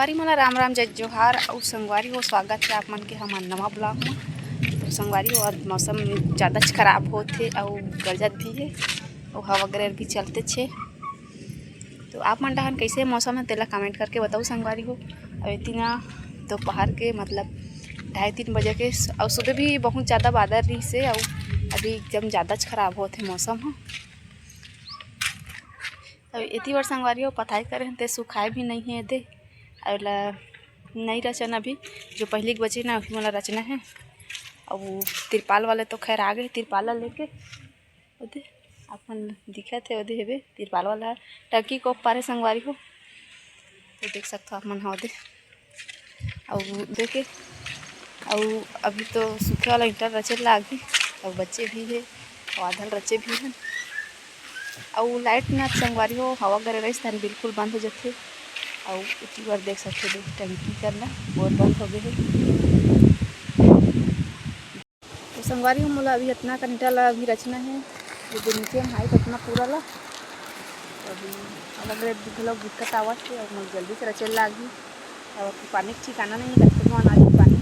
संगवारी मला राम राम जय जोहार और संगवारी हो स्वागत है आप मन के हमार नवा ब्लॉग में। तो संगवारी हो आज मौसम ज़्यादा खराब होते और गरजत भी है और हवा वगैरह भी चलते छे। तो आप मन डहन कैसे मौसम है तेला कमेंट करके बताओ संगवारी हो। और इतना दोपहर के मतलब 2:30-3 बजे के और सुबह भी बहुत ज़्यादा बादल रही से और अभी एकदम ज़्यादा खराब होते मौसम है। अब इतनी बार संगवारी हो पताई करें तो सुखाए भी नहीं है दे और नहीं रचना अभी जो पहले के बचे ना अभी वाला रचना है। और वो तिरपाल वाले तो खैर आ गए तिरपाल लेके ओदे अपन दिखे थे ओदे हेबे तिरपाल वाला टंकी को पारे संगवारी हो तो देख सकते हो आप मन हाँ ओदे और देखे और अभी तो सूखे वाला ईंटा रचे लागी और बच्चे भी है और आधल रचे भी हैं और लाइट ना संगवारी हो हवा करे रही स्थान बिल्कुल बंद हो जाते और इतनी बार देख सकते हो टंकी करना बहुत बंद हो गए है। तो संगवारी हो मोला अभी इतना कंटा ला अभी रचना है जो नीचे में हाइट इतना पूरा ला अभी अलग अलग लोग दिक्कत आवाज है और मैं जल्दी से रचे लागी और पानी की ठिकाना नहीं रखते वहाँ अनाज पानी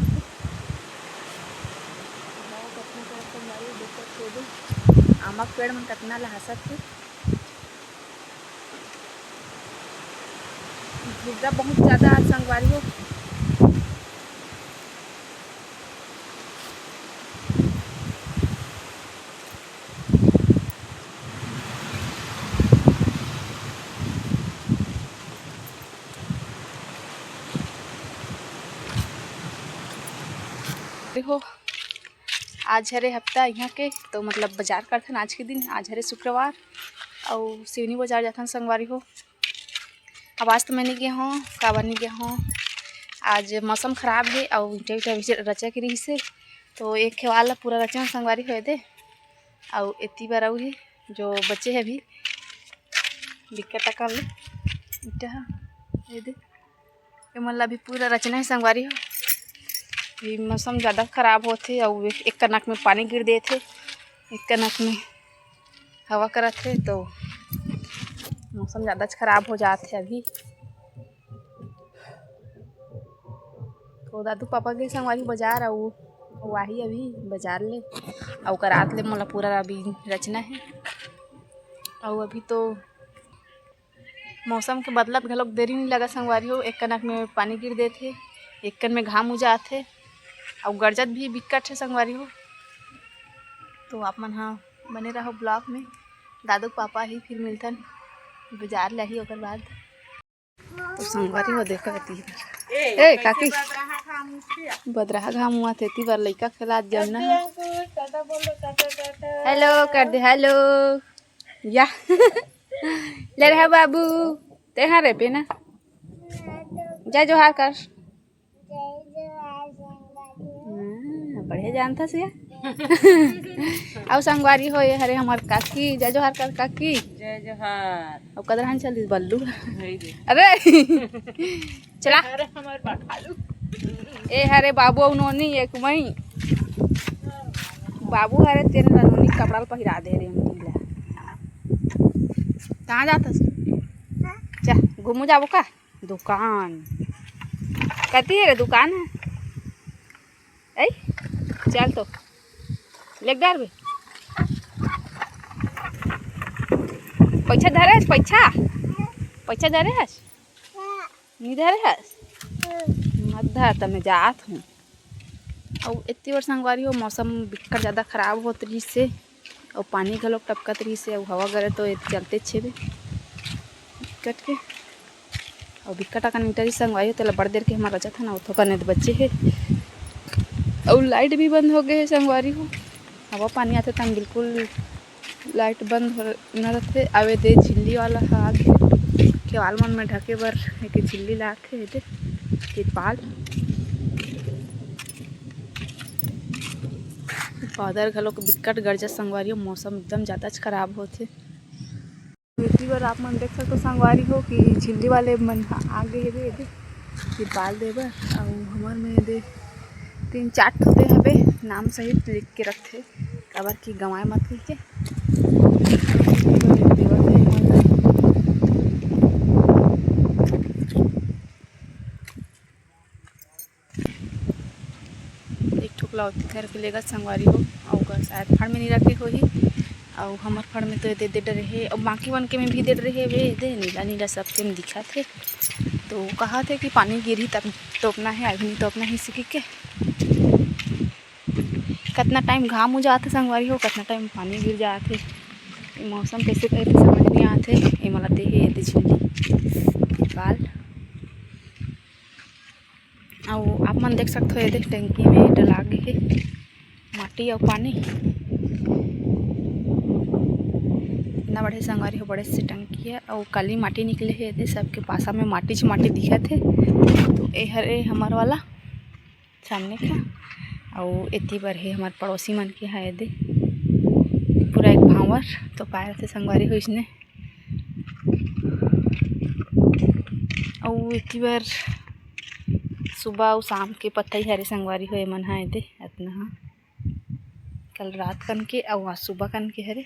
आमक पेड़ में कितना लहासत है गिरदा बहुत ज़्यादा आज संगवारी हो। देखो आज हरे हफ्ता यहाँ के तो मतलब बाजार करथन आज के दिन आज हरे शुक्रवार और सिवनी बाजार जाथन संगवारी हो। अब आज तो मैं नहीं गया हूँ काबर नहीं गया हूँ आज मौसम ख़राब है और ईंटा ईंटा रचा के रही से तो एक खेवाल पूरा रचा संगवारी हो दे और इतनी बार और है जो बच्चे है अभी दिक्कत कर ले ईंटा ये दे ये मतलब अभी पूरा रचना है संगवारी हो। अभी मौसम ज़्यादा ख़राब होते और एक कनक में पानी गिर दे थे एक कनक में हवा करत थे तो मौसम ज़्यादा ख़राब हो जाते अभी। तो दादू पापा के संगवारी बाजार और वाही अभी बाजार ले और करात ले मोला पूरा अभी रचना है और अभी तो मौसम के बदलत घलोक देरी नहीं लगा संगवारी हो एक कनक में पानी गिर दे थे एक कन में घाम उजाते और गरजत भी बिकट है संगवारी हो। तो आप मन हाँ बने रहो ब्लॉग में दादू पापा ही फिर मिलतन बाजार ला ही ओकर बाद। तो संगवारी हो देखा ए काकी बदराहा घाम हुआ थे ती बार लइका खिला जमना हेलो कर दे हेलो या ले रहा बाबू ते हाँ रे पे ना जय जोहार कर बढ़िया जानता से और संगवारी हो ये हरे हमार काकी जय जोहार कर काकी जय जोहार अब कदर चल बल्लू अरे चला अरे हमार बाखालू ए हरे बाबू नोनी एक मई बाबू हरे तेरे नोनी कपड़ा पहिरा दे रे नीला कहाँ जाता चा घूमू जाबो का दुकान कती है रे दुकान है ऐ चल तो लेक डार बे पैसा धरे पैसा धरे हस नहीं धरे हस मत धर तो मैं जात हूँ। और इतनी बार संगवारी हो मौसम बिकट ज़्यादा ख़राब होत रही से और पानी घलोक टपकत रही से और हवा गरे तो चलते छे भी बिकट के और बिकट अकन मीटर संगवारी हो तेला बड़ देर के हमारा रचा था ना उतो करने बच्चे है और लाइट भी बंद हो गए है संगवारी हो हवा पानी आते तम बिल्कुल लाइट बंद हो न रहते आवे दे झिल्ली वाला आगे केवाल मन में ढके बर एक झिल्ली लाते दे तिरपाल बादल घलोक बिकट गरजत संगवारी हो मौसम एकदम ज़्यादा ख़राब होते। इतनी बार आप मन देख सकते संगवारी हो कि झिल्ली वाले मन आगे दे तिरपाल दे बर और हमार में दे 3-4 ठोते हवे नाम सहित लिख के रखते काबर की गंवाए मत के लौटी घर के लेगा संगवारी हो और ओकर शायद फड़ में नहीं रखे होही और हमर फड़ में तो दे रहे और बाकी वन के में भी दे रहे वे दे नीला नीला सबके में दिखा थे। तो कहा थे कि पानी गिरी तब तोपना है, अभी नहीं तोपना है इसी के। कितना टाइम घाम हो जाते संगवारी हो, कितना टाइम पानी गिर जाते। मौसम कैसे कहते समझ नहीं आते। ये मला देहे ये झुंडी बाल और आप मन देख सकते हो ये देख टंकी में डला गए है माटी और पानी। इतना बड़े संगवारी हो, बड़े से टंकी है और काली माटी निकले है। ये सबके पासा में माटी दिखा थे। तो ये हरे हमार वाला सामने का और इतनी बार है हमारे पड़ोसी मन के है दे पूरा एक भावर तो पाया थे संगवारी हो इसने। और इतनी बार सुबह और शाम के पत्ता ही हरे संगवारी हो मन है दे इतना। हाँ कल रात कन के और आज सुबह कन के हरे।